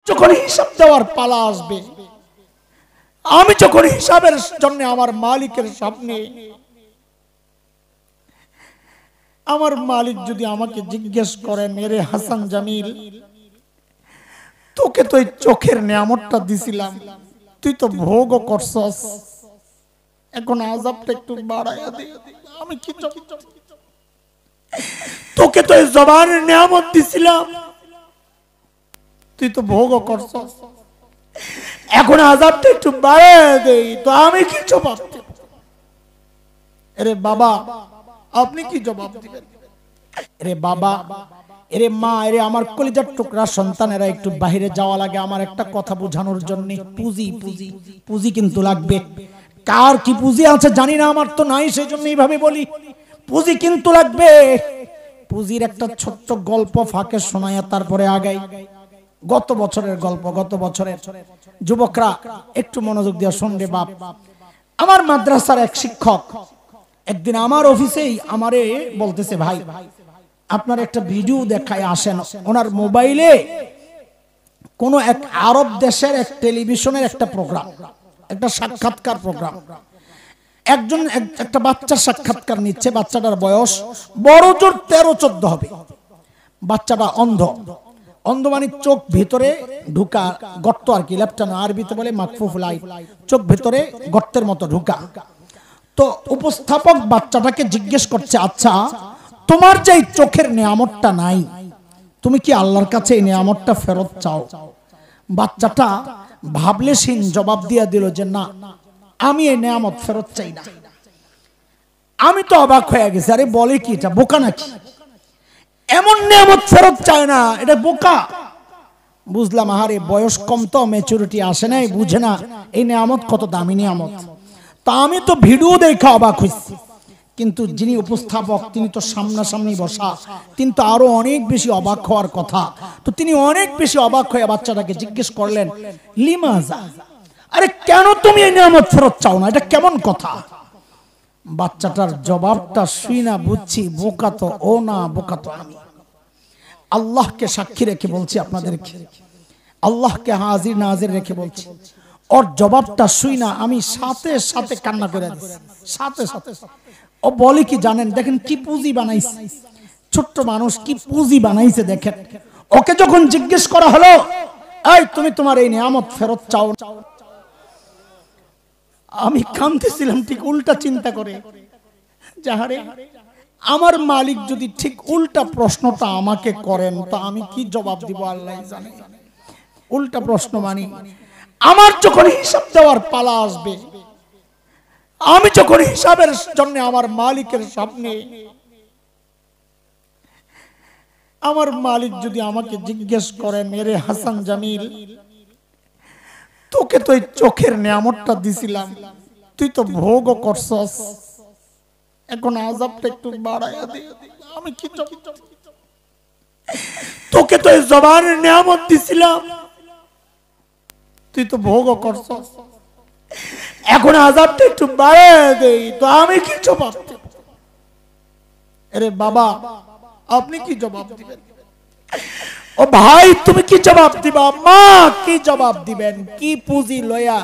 যখন হিসাব দেওয়ার পালা আসবে, আমি যখন হিসাবের জন্য আমার মালিকের সামনে, আমার মালিক যদি আমাকে জিজ্ঞেস করেন, এরে হাসান জামিল, তোকে তো এই চোখের নিয়ামতটা দিছিলাম, তুই তো ভোগও করছস, এখন আযাবটা একটু বাড়ায়া দে, আমি কি তোকে তো এই জবানের নিয়ামত দিছিলাম, তুই তো ভোগও করছস, এখন আযাবটা একটু বাড়ায়া দে, তো আমি কি জবাব দেব? আরে বাবা, আপনি কি জবাব দিবেন? আরে বাবা, এরে মা, এরে আমার কলিজার টুকরা সন্তানেরা, একটু বাইরে যাওয়া লাগে আমার একটা কথা বোঝানোর জন্য। পুঁজি পুঁজি পুঁজি কিন্তু লাগবে। কার কি পুঁজি আছে জানি না, আমার তো নাই, সেই জন্য এইভাবে বলি, পুঁজি কিন্তু লাগবে। পুঁজির একটা ছোট্ট গল্প ফাঁকে শোনায়া তারপরে আগাই। গত বছরের গল্প, গত বছরের। যুবকরা একটু মনোযোগ দিয়ে শুনবে বাপ। আমার মাদ্রাসার এক শিক্ষক একদিন আমার অফিসেই আমারে বলতেছে, ভাই আপনার একটা ভিডিও দেখায় আসেন। ওনার মোবাইলে কোন এক আরব দেশের এক টেলিভিশনের একটা প্রোগ্রাম, একটা সাক্ষাৎকার প্রোগ্রাম। একজন একটা বাচ্চা সাক্ষাৎকার নিচ্ছে, বাচ্চাটার বয়স বড় জোর 13-14 হবে। বাচ্চাটা অন্ধ, অন্ধ মানে চোখ ভিতরে ঢুকা গর্ত আর কি, লেফটানো আরবিতে বলে মাকফুফুল আইন, চোখ ভিতরে গর্তের মতো ঢুকা। তো উপস্থাপক বাচ্চাটাকে জিজ্ঞেস করছে, আচ্ছা তোমার যে চোখের নিয়ামতটা নাই, তুমি কি আল্লাহর কাছে এই নিয়ামতটা ফেরত চাও? বাচ্চাটা ভাবলেশীন জবাব দিয়ে দিল যে না, আমি এই নিয়ামত ফেরত চাই না। আমি তো অবাক হয়ে গেছি, আরে বলে কি, এটা বোকা নাকি? এমন নিয়ামত ফেরত চায় না, এটা বোকা। বুঝলাম, আরে বয়স কম তো, ম্যাচুরিটি আসে নাই, বুঝে না এই নিয়ামত কত দামি নিয়ামত। তা আমি তো ভিডিও দেখে অবাক হয়েছি, কিন্তু যিনি উপস্থাপক তিনি তো সামনাসামনি বসা, তিনি তো আরো অনেক বেশি অবাক হওয়ার কথা। তো তিনি অনেক বেশি অবাক হয়ে বাচ্চাটাকে জিজ্ঞেস করলেন, লিমাজা, আরে কেন তুমি এই নিয়ামত ফেরত চাও না, এটা কেমন কথা? বাচ্চাটার জবাবটা শুই না বুঝছি, বোকা তো ও না, বোকা তো আমি। আল্লাহকে সাক্ষী রেখে বলছি আপনাদেরকে, আল্লাহকে হাজির নাজির রেখে বলছি, ওর জবাবটা শুই না আমি সাথে সাথে কান্না করে দিচ্ছি, সাথে সাথে। ও বলে কি জানেন, দেখেন কি পুঁজি বানাইছে, ছোট্ট মানুষ কি পুঁজি বানাইছে দেখেন। ওকে যখন জিজ্ঞেস করা হলো, এই তুমি তোমার এই নিয়ামত ফেরত চাও? আমি কাঁদতেছিলাম ঠিক উল্টা চিন্তা করে, যাহারে আমার মালিক যদি ঠিক উল্টা প্রশ্নটা আমাকে করেন তো আমি কি জবাব দিব আল্লাহ জানে। উল্টা প্রশ্ন মানে, আমার যখন হিসাব দেওয়ার পালা আসবে, আমি যখন হিসাবের জন্য আমার মালিকের সামনে, আমার মালিক যদি আমাকে জিজ্ঞেস করেন, এরে হাসান জামিল, তোকে তো এই চোখের নিয়ামতটা দিছিলাম, তুই তো ভোগও করছস, এখন আযাবটা একটু বাড়ায়া দে, আমি কি তোকে তো এই জবানের নিয়ামত দিছিলাম, তুই তো ভোগও করছস, এখন আযাবটা একটু বাড়ায়া দে, তো আমি কি জবাব দেব? আরে বাবা, আপনি কি জবাব দিবেন? ও ভাই, তুমি কি জবাব দিবা? মা কি জবাব দিবেন? কি পুঁজি লয়া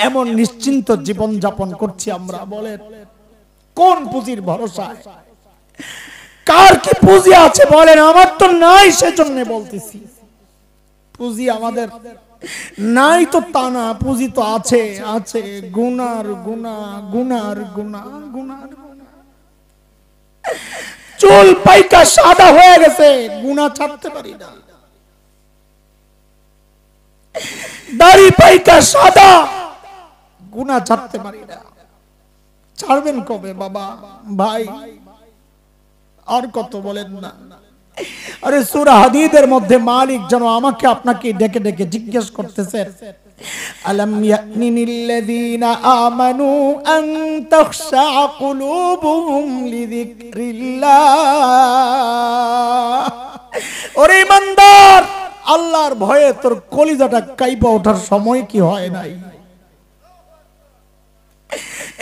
এমন নিশ্চিন্ত জীবন যাপন করছি আমরা, বলেন কোন পুঁজির ভরসায়? কার কি পুঁজি আছে বলেন? আমার তো নাই, সেজন্য বলতেছি। পুঁজি আমাদের নাই তো তা না, পুঁজি তো আছে, আছে গুনার গুনাহ, গুনার গুনাহ, গুনার গুনাহ। চুল পাইকা সাদা হয়ে গেছে, গুনাহ ছাড়তে পারি না। দাড়ি পাইকা সাদা, গুনাহ ছাড়তে পারি না। ছাড়বেন কবে বাবা? ভাই আর কত বলেন না। আরে সূরা হাদীদের মধ্যে মালিক যেন আমাকে আপনাকে ডেকে ডেকে জিজ্ঞেস করতেছেন, আলাম ইয়ানিল্লাযীনা আমানু আন তাখশা কুলুবুহুম লিযিকরিল্লাহ। ওরে ইমানদার, আল্লাহর ভয়ে তোর কলিজাটা কাইপা ওঠার সময় কি হয় নাই?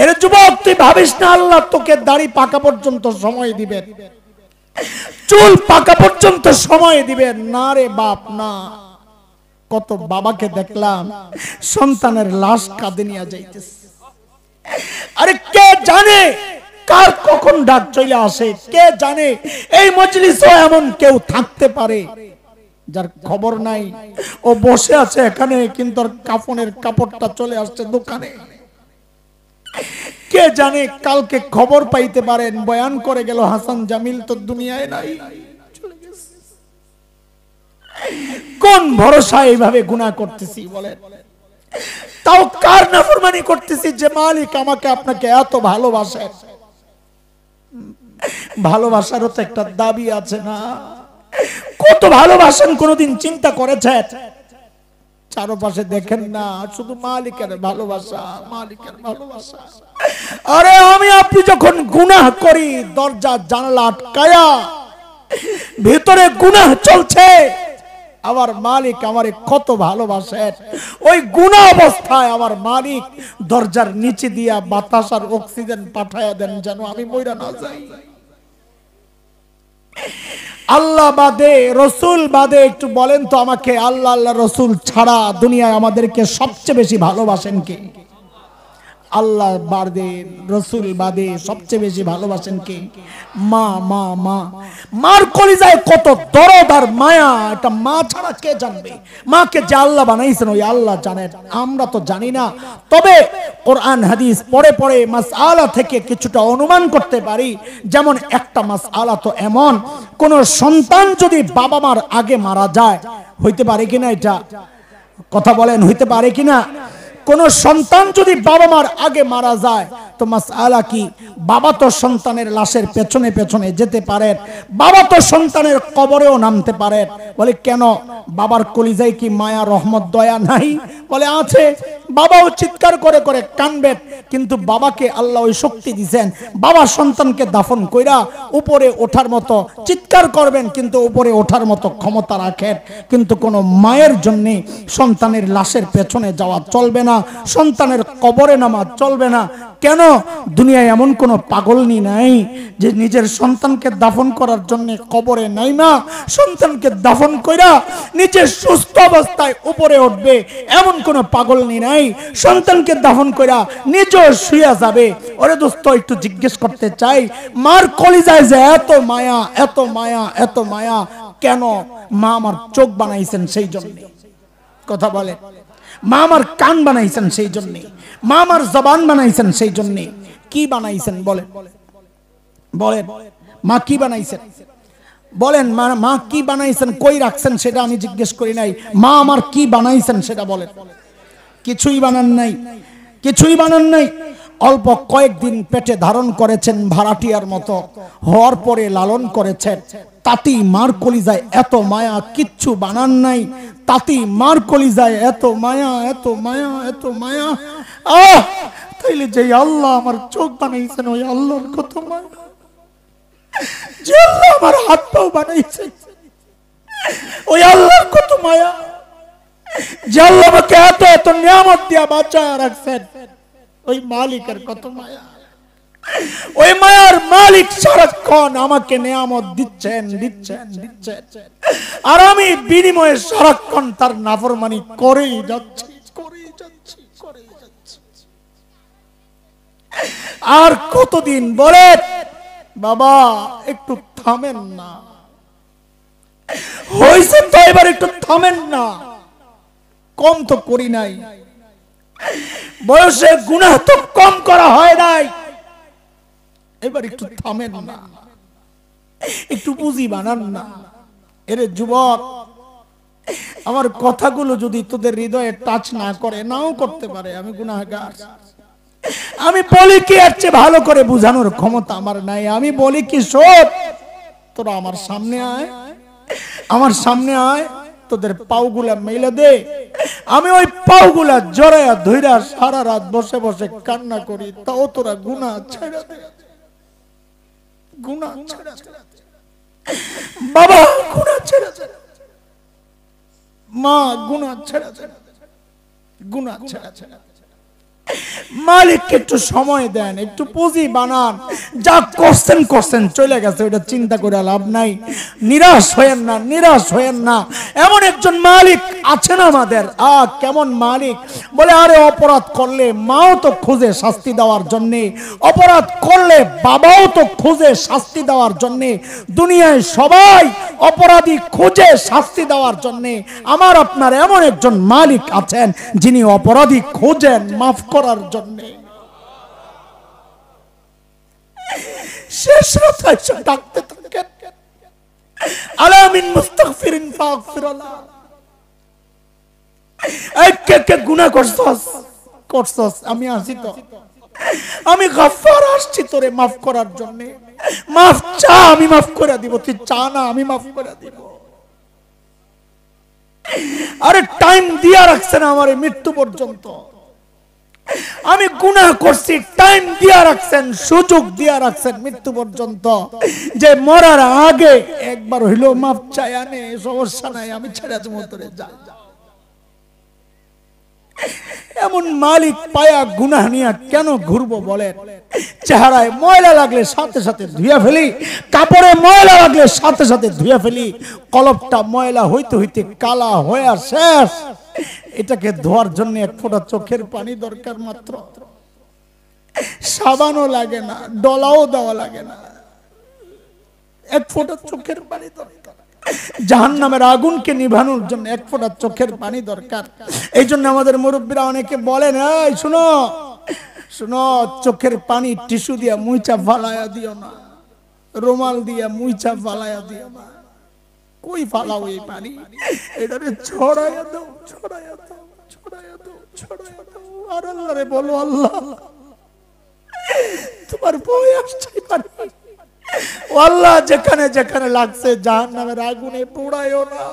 এর যুবক, তুই ভাবিস না আল্লাহ তোকে দাড়ি পাকা পর্যন্ত সময় দিবেন, চুল পাকা পর্যন্ত সময় দিবেন না রে বাপ, না। কত বাবাকে দেখলাম সন্তানের লাশ কাঁধে নিয়ে যাইতেছে। আরে কে জানে কার কখন ডাক চলে আসে, কে জানে এই মজলিসে এমন কেউ থাকতে পারে যার খবর নাই। ও বসে আছে এখানে কিন্তু ওর কাফনের কাপড়টা চলে আসছে দোকানে। কে জানে কালকে খবর পাইতে পারেন বয়ান করে গেল হাসান জামিল তো দুনিয়ায় নাই, চলে গেছে। কোন ভরসা এইভাবে গুনাহ করতেছি বলেন? তাও কার নাফরমানি করতেছি যে মালিক আমাকে আপনাকে এত ভালোবাসেন? ভালোবাসারও তো একটা দাবি আছে না? কত ভালোবাসেন কোনদিন চিন্তা করেছেন? চারপাশে দেখেন না, শুধু মালিকের ভালোবাসা, মালিকের ভালোবাসা। আরে আমি আপনি যখন গুনাহ করি দরজা জানালা আটকায়া ভিতরে গুনাহ চলছে, আমার মালিক আমারে কত ভালোবাসেন। ওই গুনাহ অবস্থায় আমার মালিক দরজার নিচে দিয়া বাতাস আর অক্সিজেন পাঠায়া দেন যেন আমি মইরা না যাই। আল্লাহ বাদে রসুল বাদে একটু বলেন তো আমাকে, আল্লাহ আল্লাহ রসুল ছাড়া দুনিয়ায় আমাদেরকে সবচেয়ে বেশি ভালোবাসেন কে? আল্লাহ বাদে রসুল বাদে সবচেয়ে বেশি ভালোবাসেন কে? মা। মা মা মার কলিজায় কত দরদ আর মায়া, এটা মা ছাড়া কে জানবে? মাকে যে আল্লাহ বানাইছেন ওই আল্লাহ জানেন, আমরা তো জানি না। তবে কোরআন হাদিস পড়ে পড়ে মাসআলা থেকে কিছুটা অনুমান করতে পারি। যেমন একটা মাসআলা তো এমন, কোন সন্তান যদি বাবা মার আগে মারা যায়, হইতে পারে কিনা? এটা কথা বলেন, হইতে পারে কিনা? কোন সন্তান যদি বাবা মার আগে মারা যায় তো মাসআলা কি? বাবা তো সন্তানের লাশের পেছনে পেছনে যেতে পারেন, বাবা তো সন্তানের কবরেও নামতে পারেন। বলে কেন? বাবার কলিজায় কি মায়া রহমত দয়া নাই? বলে আছে। বাবাও চিৎকার করে করে কানবেন, কিন্তু বাবাকে আল্লাহ ওই শক্তি দিয়েছেন, বাবা সন্তানকে দাফন কইরা উপরে ওঠার মতো চিৎকার করবেন, কিন্তু উপরে ওঠার মতো ক্ষমতা রাখেন। কিন্তু কোন মায়ের জন্য সন্তানের লাশের পেছনে যাওয়া চলবে না, সন্তানের কবরে নামা চলবে না। কেন? দুনিয়ায় এমন কোন পাগলনি নাই যে নিজের সন্তানকে দাফন করার জন্য কবরে নাইমা সন্তানকে দাফন কইরা নিজের সুস্থ অবস্থায় উপরে উঠবে, এমন কোন পাগলনি নাই। সন্তানকে দাফন কইরা নিজে শুয়ে যাবে। ওরে দোস্ত, একটু জিজ্ঞেস করতে চাই, মার কলিজায় যে এত মায়া, এত মায়া, এত মায়া কেন? মা আমার চোখ বানাইছেন সেই জন্য। কথা বলে, মা আমার কান বানাইছেন সেই জন্য, মা আমার জবান বানাইছেন সেই জন্য। কি বানাইছেন বলেন? বলেন মা কি বানাইছেন? বলেন মা কি বানাইছেন? কই রাখছেন সেটা আমি জিজ্ঞেস করি নাই। মা আমার কি বানাইছেন সেটা বলেন। কিছুই বানান নাই, কিছুই বানান নাই। অল্প কয়েকদিন পেটে ধারণ করেছেন ভাড়াটিয়ার মতো, হওয়ার পরে লালন করেছেন। তাতেই মার কলিজায় এত মায়া, কিচ্ছু বানান নাই। তাতেই মার কলিজায় এত মায়া, এত মায়া, এত মায়া। তাইলে যে আল্লাহ আমার চোখ বানাইছেন ওই আল্লাহর কত মায়া, যে আল্লাহ আমার হাত পাও বানাইছেন ওই আল্লাহর কত মায়া, যে আল্লাহ আমাকে এত এত নিয়ামত দিয়া বাঁচায় রাখছেন ওই মালিকের কত মায়া। ওই মায়ার মালিক সারাক্ষণ আমাকে নিয়ামত দিচ্ছেন, দিচ্ছেন, দিচ্ছেন, আর আমি বিনিময়ে সারাক্ষণ তার নাফরমানি করেই যাচ্ছি, করেই যাচ্ছি, করেই যাচ্ছি। আর কতদিন? বলে বাবা একটু থামেন না, হয়েছে তো এবার একটু থামেন না। কম তো করি নাই, বয়সে গুনাহ তো কম করা হয় নাই, এবার একটু থামেন না, একটু বুঝি বানান না। এরে যুবক, আমার কথাগুলো যদি তোদের হৃদয়ে টাচ না করে, নাও করতে পারে, আমি গুনাহগার। আমি বলি কি এর চেয়ে ভালো করে বুঝানোর ক্ষমতা আমার নাই। আমি বলি কি শোন, তোরা আমার সামনে আয়, আমার সামনে আয়, তোদের পাওগুলা মেলে দে। আমি ওই পাওগুলা জড়াইয়া ধইরা সারা রাত বসে বসে কান্না করি, তাও তোরা গুনাহ ছেড়ে দে, গুনাহ ছেড়ে দে বাবা, গুনাহ ছেড়ে দে মা, গুনাহ ছেড়ে দে, গুনাহ ছেড়ে দে। মালিককে একটু সময় দেন, একটু পুঁজি বানান। যা করছেন করছেন, চলে গেছে, ওটা চিন্তা করে লাভ নাই। নিরাশ হয়েন না, নিরাশ হয়েন না। এমন একজন মালিক আছেন আমাদের। কেমন মালিক বলে, আরে অপরাধ করলে মাও তো খুঁজে শাস্তি দেওয়ার জন্য, অপরাধ করলে বাবাও তো খুঁজে শাস্তি দেওয়ার জন্য। দুনিয়ায় সবাই অপরাধী খুঁজে শাস্তি দেওয়ার জন্য। আমার আপনার এমন একজন মালিক আছেন যিনি অপরাধী খোঁজেন মাফ করার জন্য। শেষ রাতে এসে ডাকতে থাকেন, আলা মিন মুস্তাগফিরিন ফাগফিরাল্লাহ। এই কে কে গুনাহ করছস, আমি আসি তো, আমি গফফার আসছি তোরে মাফ করার জন্য। মাফ চা, আমি মাফ করে দিব। তুই চা না, আমি মাফ করে দিব। আরে টাইম দিয়া রাখছেন আমারে মৃত্যু পর্যন্ত। আমি গুনাহ করছি, টাইম দিয়া রাখছেন, সুযোগ দিয়া রাখছেন মৃত্যু পর্যন্ত, যে মরার আগে একবার হইলো মাফ চাই আনে, সমস্যা নাই, আমি ছেড়ে দেব তোরে, যা। এমন মালিক পায়া গুনাহ নিয়ে কেন ঘুরবো বলেন? চেহারায় ময়লা লাগলে সাথে সাথে ধুয়ে ফেলি, কাপড়ে ময়লা লাগলে সাথে সাথে ধুয়ে ফেলি। কলপটা ময়লা হইতে হইতে কালা হয়ে শেষ। এটাকে ধোয়ার জন্য এক ফোঁটা চোখের পানি দরকার মাত্র। সাবানও লাগে না, ডলাও দেওয়া লাগে না, এক ফোঁটা চোখের পানি দরকার। জাহান্নামের আগুনকে নিভানোর জন্য এক ফোঁটা চোখের পানি দরকার। এই জন্য আমাদের মুরব্বীরা অনেকে বলেন, এই শুনো শুনো, চোখের পানি টিস্যু দিয়া মুইচা ফালায়া দিও না, রুমাল দিয়া মুইচা ফালায়া দিও না। কই ফালাও এই পানি? এটারে ছড়াইয়া দাও, ছড়াইয়া দাও, ছড়াইয়া দাও, ছড়াইয়া দাও। আর আল্লাহরে বলো, আল্লাহ তোমার ভয় আসছে পানি, ও আল্লাহ যেখানে যেখানে লাগছে জাহান্নামের আগুনে পোড়ায়ও না।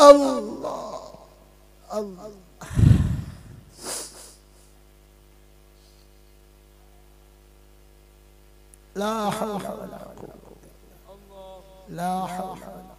আল্লাহ আল্লাহ লা হাওলা ওয়ালা কুওয়াতা ইল্লা বিল্লাহ, লা হাওলা